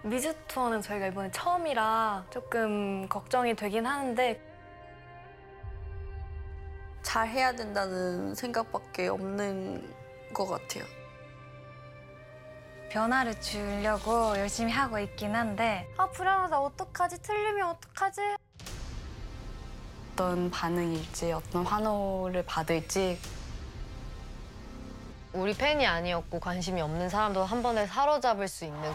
미즈 투어는 저희가 이번에 처음이라 조금 걱정이 되긴 하는데 잘 해야 된다는 생각밖에 없는 것 같아요. 변화를 주려고 열심히 하고 있긴 한데 불안하다, 어떡하지, 틀리면 어떡하지? 어떤 반응일지, 어떤 환호를 받을지. 우리 팬이 아니었고 관심이 없는 사람도 한 번에 사로잡을 수 있는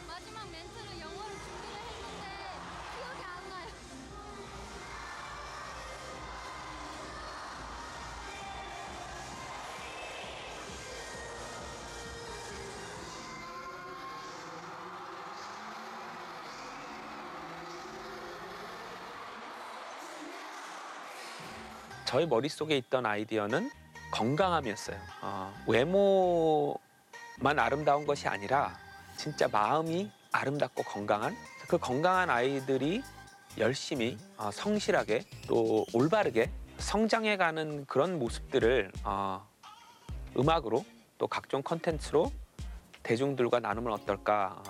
마지막 멘트를 영어로 준비를 했는데 기억이 안 나요. 저희 머릿속에 있던 아이디어는 건강함이었어요. 외모만 아름다운 것이 아니라 진짜 마음이 아름답고 건강한, 그 건강한 아이들이 열심히 성실하게 또 올바르게 성장해가는 그런 모습들을 음악으로 또 각종 컨텐츠로 대중들과 나누면 어떨까.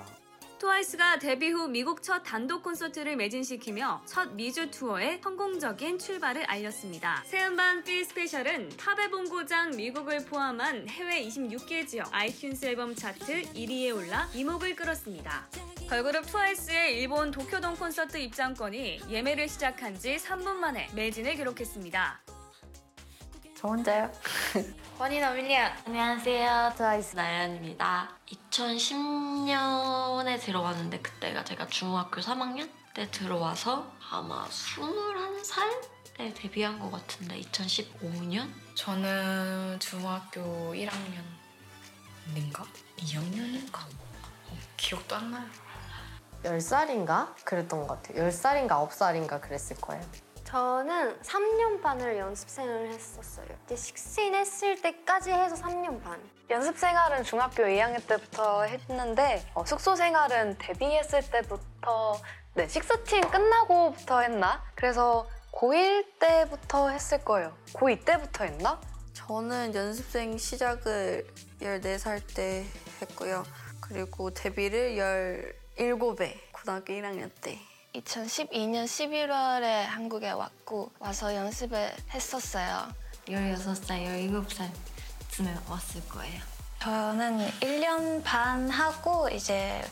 트와이스가 데뷔 후 미국 첫 단독 콘서트를 매진시키며 첫 미주 투어의 성공적인 출발을 알렸습니다. 새음반 B 스페셜은 팝의 본고장 미국을 포함한 해외 26개 지역 아이튠스 앨범 차트 1위에 올라 이목을 끌었습니다. 걸그룹 트와이스의 일본 도쿄돔 콘서트 입장권이 예매를 시작한 지 3분 만에 매진을 기록했습니다. 저 혼자요? 원인어 윌리엄. 안녕하세요. 트와이스 나연입니다. 2010년에 들어왔는데 그때가 제가 중학교 3학년 때 들어와서 아마 21살에 데뷔한 것 같은데 2015년? 저는 중학교 1학년인가? 2학년인가? 기억도 안 나요. 10살인가? 그랬던 것 같아요. 10살인가 9살인가 그랬을 거예요. 저는 3년 반을 연습생을 했었어요. 이제 16 했을 때까지 해서 3년 반. 연습 생활은 중학교 2학년 때부터 했는데 숙소 생활은 데뷔했을 때부터 16 끝나고부터 했나? 그래서 고1 때부터 했을 거예요. 고2 때부터 했나? 저는 연습생 시작을 14살 때 했고요. 그리고 데뷔를 17에 고등학교 1학년 때. 2012년 11월에 한국에 와서 연습을 했었어요. 16살, 17살쯤에 왔을 거예요. 저는 1년 반 하고 이제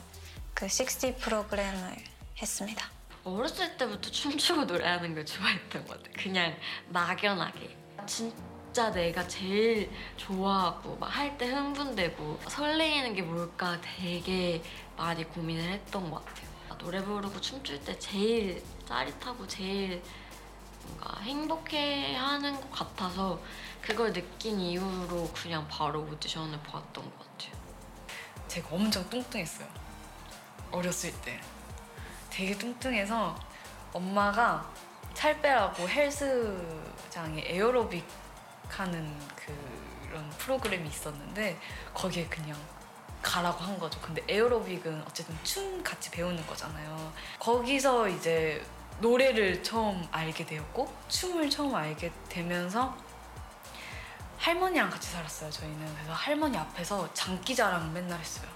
그 60 프로그램을 했습니다. 어렸을 때부터 춤추고 노래하는 걸 좋아했던 것 같아요. 그냥 막연하게. 진짜 내가 제일 좋아하고 막 할 때 흥분되고 설레이는 게 뭘까 되게 많이 고민을 했던 것 같아요. 노래 부르고 춤출 때 제일 짜릿하고 제일 뭔가 행복해하는 것 같아서 그걸 느낀 이후로 그냥 바로 오디션을 봤던 것 같아요. 제가 엄청 뚱뚱했어요. 어렸을 때. 되게 뚱뚱해서 엄마가 살 빼라고 헬스장에 에어로빅 하는 그런 프로그램이 있었는데 거기에 그냥 가라고 한 거죠. 근데 에어로빅은 어쨌든 춤 같이 배우는 거잖아요. 거기서 이제 노래를 처음 알게 되었고 춤을 처음 알게 되면서 할머니랑 같이 살았어요, 저희는. 그래서 할머니 앞에서 장기자랑 맨날 했어요.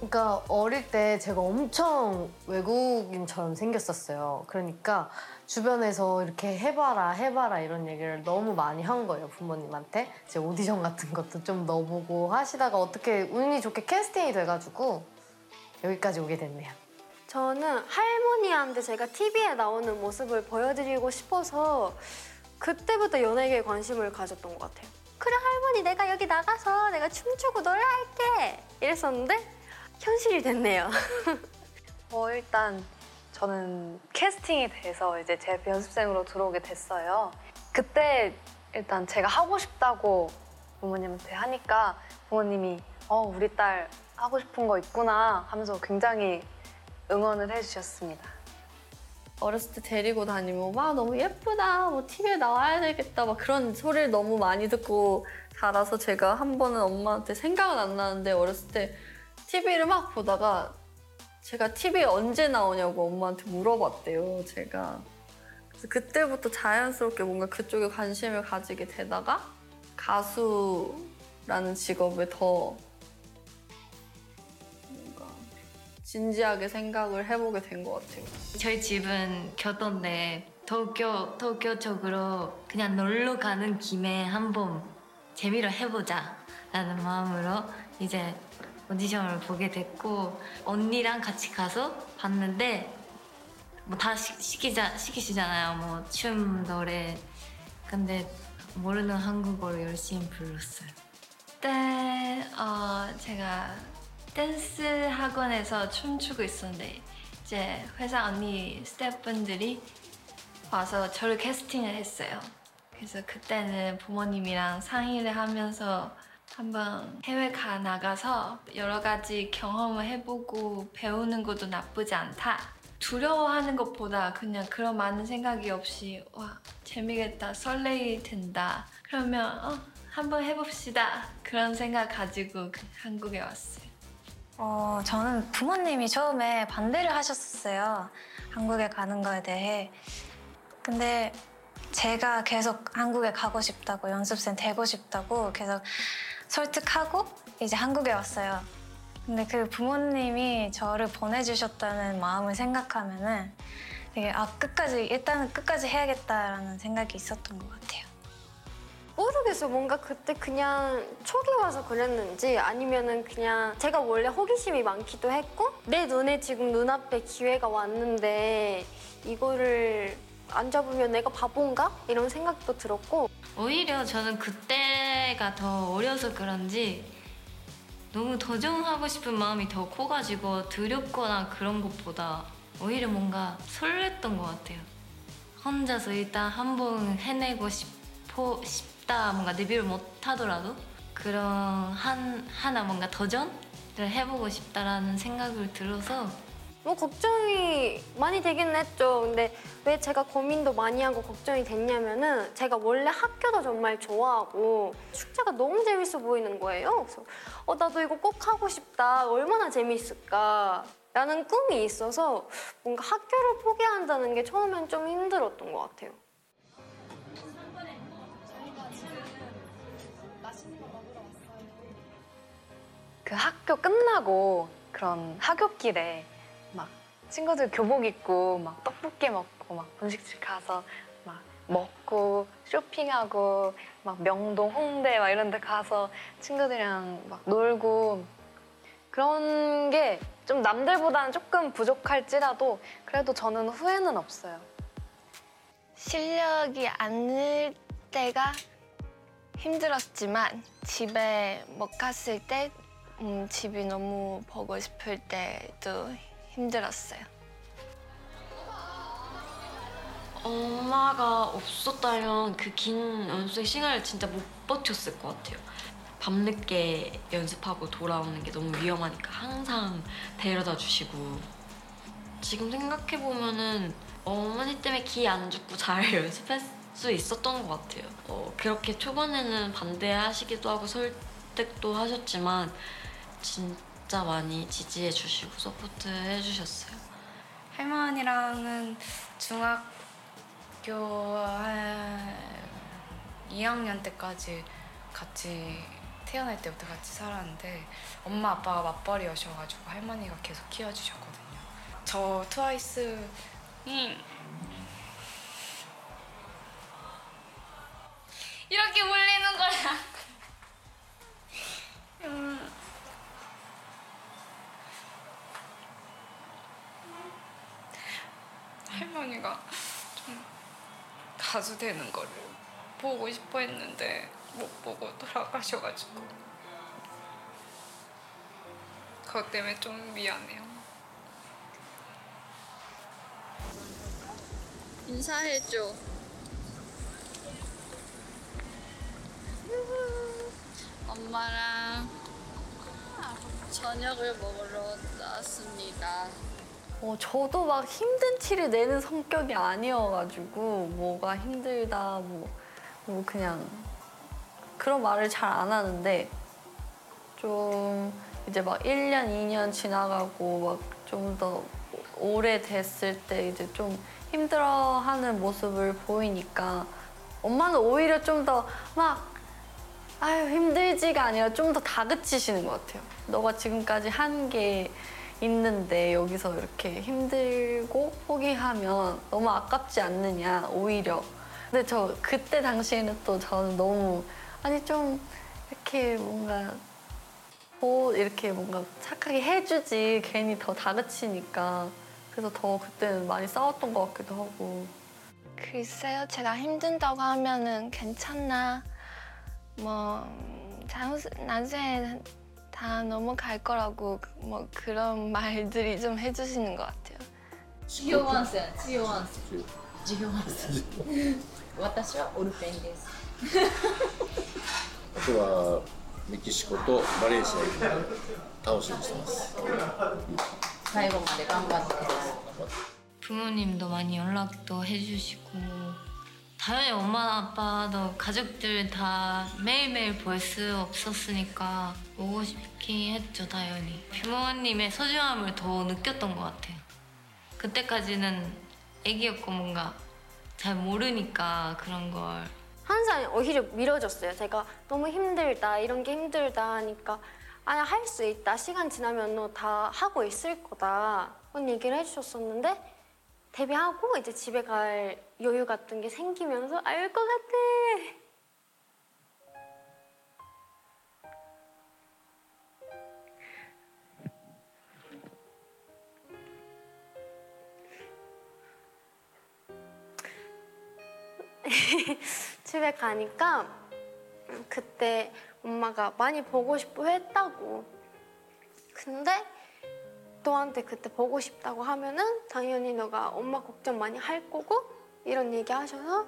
그러니까 어릴 때 제가 엄청 외국인처럼 생겼었어요. 그러니까 주변에서 이렇게 해봐라 이런 얘기를 너무 많이 한 거예요, 부모님한테. 제 오디션 같은 것도 좀 넣어보고 하시다가 어떻게 운이 좋게 캐스팅이 돼가지고 여기까지 오게 됐네요. 저는 할머니한테 제가 TV에 나오는 모습을 보여드리고 싶어서 그때부터 연예계에 관심을 가졌던 것 같아요. 그래 할머니 내가 여기 나가서 내가 춤추고 노래 할게 이랬었는데 현실이 됐네요. 일단 저는 캐스팅이 돼서 이제 제 연습생으로 들어오게 됐어요. 그때 일단 제가 하고 싶다고 부모님한테 하니까 부모님이 우리 딸 하고 싶은 거 있구나 하면서 굉장히 응원을 해주셨습니다. 어렸을 때 데리고 다니면 와 너무 예쁘다, 뭐 TV에 나와야 되겠다 막 그런 소리를 너무 많이 듣고 자라서 제가 한 번은 엄마한테 생각은 안 나는데 어렸을 때 TV를 막 보다가 제가 TV에 언제 나오냐고 엄마한테 물어봤대요, 제가. 그래서 그때부터 자연스럽게 뭔가 그쪽에 관심을 가지게 되다가 가수라는 직업에 더 뭔가 진지하게 생각을 해보게 된 것 같아요. 저희 집은 교토인데 도쿄 쪽으로 그냥 놀러 가는 김에 한번 재미로 해보자 라는 마음으로 이제 오디션을 보게 됐고 언니랑 같이 가서 봤는데 뭐 다 시키시잖아요. 뭐 춤, 노래. 근데 모르는 한국어로 열심히 불렀어요. 그때 제가 댄스 학원에서 춤추고 있었는데 이제 회사 언니 스태프분들이 와서 저를 캐스팅을 했어요. 그래서 그때는 부모님이랑 상의를 하면서 한번 해외 나가서 여러 가지 경험을 해보고 배우는 것도 나쁘지 않다. 두려워하는 것보다 그냥 그런 많은 생각이 없이 와 재미겠다, 설레이된다. 그러면 한번 해봅시다. 그런 생각 가지고 한국에 왔어요. 저는 부모님이 처음에 반대를 하셨었어요. 한국에 가는 거에 대해. 근데 제가 계속 한국에 가고 싶다고, 연습생 되고 싶다고 계속 설득하고 이제 한국에 왔어요. 근데 그 부모님이 저를 보내주셨다는 마음을 생각하면은 되게 일단은 끝까지 해야겠다라는 생각이 있었던 것 같아요. 모르겠어요. 뭔가 그때 그냥 촉이 와서 그랬는지 아니면은 그냥 제가 원래 호기심이 많기도 했고 내 눈에 지금 눈앞에 기회가 왔는데 이거를 안 잡으면 내가 바본가? 이런 생각도 들었고 오히려 저는 그때가 더 어려서 그런지 너무 도전하고 싶은 마음이 더 커가지고 두렵거나 그런 것보다 오히려 뭔가 설렜던 것 같아요. 혼자서 일단 한번 해내고 싶다, 뭔가 데뷔를 못하더라도 그런 하나 뭔가 도전을 해보고 싶다라는 생각을 들어서 뭐 걱정이 많이 되긴 했죠. 근데 왜 제가 고민도 많이 하고 걱정이 됐냐면은 제가 원래 학교도 정말 좋아하고 축제가 너무 재밌어 보이는 거예요. 그래서 나도 이거 꼭 하고 싶다. 얼마나 재밌을까. 라는 꿈이 있어서 뭔가 학교를 포기한다는 게 처음엔 좀 힘들었던 것 같아요. 그 학교 끝나고 그런 하굣길에 막 친구들 교복 입고 막 떡볶이 먹고 막 분식집 가서 막 먹고 쇼핑하고 막 명동, 홍대 막 이런 데 가서 친구들이랑 막 놀고 그런 게 좀 남들보다는 조금 부족할지라도 그래도 저는 후회는 없어요. 실력이 안 늘 때가 힘들었지만 집에 못 갔을 때 집이 너무 보고 싶을 때도 힘들었어요. 엄마가 없었다면 그 긴 연습생 시간을 진짜 못 버텼을 것 같아요. 밤늦게 연습하고 돌아오는 게 너무 위험하니까 항상 데려다 주시고 지금 생각해보면은 어머니 때문에 기 안 죽고 잘 연습할 수 있었던 것 같아요. 그렇게 초반에는 반대하시기도 하고 설득도 하셨지만 진짜 많이 지지해 주시고 서포트해 주셨어요. 할머니랑은 중학교 한 2학년 때까지 같이 태어날 때부터 같이 살았는데 엄마 아빠가 맞벌이여셔가지고 할머니가 계속 키워주셨거든요. 저 트와이스이 이렇게 울리는 거야. 할머니가 좀 가수 되는 거를 보고 싶어 했는데 못 보고 돌아가셔가지고 그것 때문에 좀 미안해요. 인사해줘. 엄마랑 저녁을 먹으러 나왔습니다. 저도 막 힘든 티를 내는 성격이 아니어가지고 뭐가 힘들다 뭐 그냥 그런 말을 잘 안 하는데 좀 이제 막 1년, 2년 지나가고 막 좀 더 오래 됐을 때 이제 좀 힘들어하는 모습을 보이니까 엄마는 오히려 좀 더 막 아유 힘들지가 아니라 좀 더 다그치시는 것 같아요. 너가 지금까지 한 게 있는데 여기서 이렇게 힘들고 포기하면 너무 아깝지 않느냐 오히려. 근데 저 그때 당시에는 또 저는 너무 아니 좀 이렇게 뭔가 이렇게 뭔가 착하게 해주지 괜히 더 다그치니까 그래서 더 그때는 많이 싸웠던 것 같기도 하고. 글쎄요, 제가 힘든다고 하면은 괜찮나 뭐 나중에 다 넘어갈 거라고 뭐 그런 말들이 좀 해주시는 것 같아요. 授業ワンスや授業ワンス授業ワンス私はオルペンですあとはメキシコとマレーシア行って楽しみにしてます。最後まで頑張ってください。 부모님도 많이 연락도 해주시고 당연히 엄마 아빠도 가족들 다 매일매일 볼 수 없었으니까 보고 싶긴 했죠 당연히. 부모님의 소중함을 더 느꼈던 것 같아요. 그때까지는 애기였고 뭔가 잘 모르니까 그런 걸. 항상 오히려 밀어줬어요. 제가 너무 힘들다, 이런 게 힘들다 하니까 아니 할 수 있다. 시간 지나면 너 다 하고 있을 거다. 그런 얘기를 해주셨었는데 데뷔하고 이제 집에 갈 여유 같은 게 생기면서 알 것 같아. 집에 가니까 그때 엄마가 많이 보고 싶어 했다고. 근데 너한테 그때 보고 싶다고 하면은 당연히 너가 엄마 걱정 많이 할 거고 이런 얘기 하셔서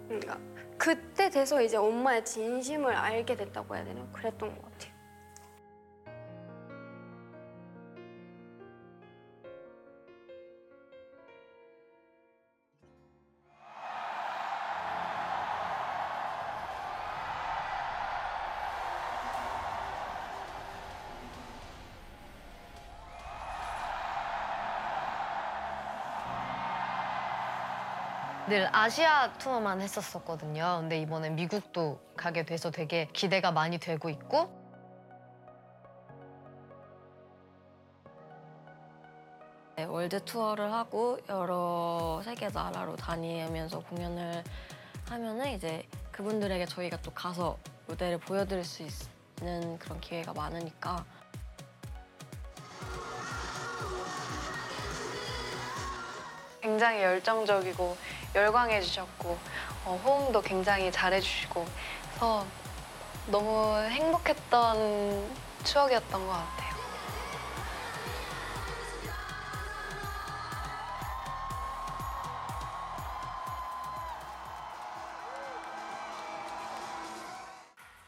그러니까 그때 돼서 이제 엄마의 진심을 알게 됐다고 해야 되나? 그랬던 것 같아요. 늘 아시아 투어만 했었거든요. 근데 이번엔 미국도 가게 돼서 되게 기대가 많이 되고 있고 네, 월드 투어를 하고 여러 세계 나라로 다니면서 공연을 하면은 이제 그분들에게 저희가 또 가서 무대를 보여드릴 수 있는 그런 기회가 많으니까. 굉장히 열정적이고 열광해 주셨고 호응도 굉장히 잘해 주시고 그래서 너무 행복했던 추억이었던 것 같아요.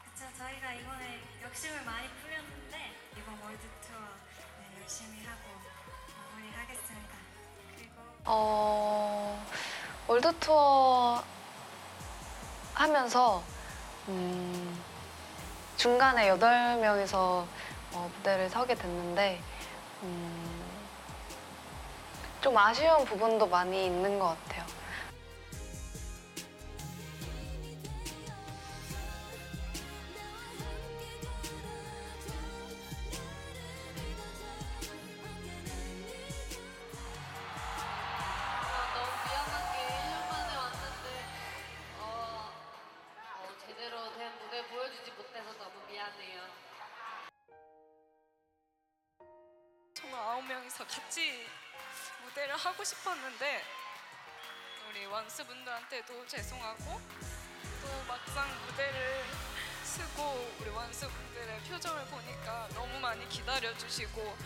그쵸, 저희가 이번에 욕심을 많이 부렸는데 이번 월드 투어 열심히 하고 마무리하겠습니다. 월드 투어 하면서 중간에 8명이서 무대를 서게 됐는데 좀 아쉬운 부분도 많이 있는 것 같아요. 정말 9명이서 같이 무대를 하고 싶었는데 우리 원스 분들한테도 죄송하고 막상 무대를 쓰고 우리 원수분들의 표정을 보니까 너무 많이 기다려주시고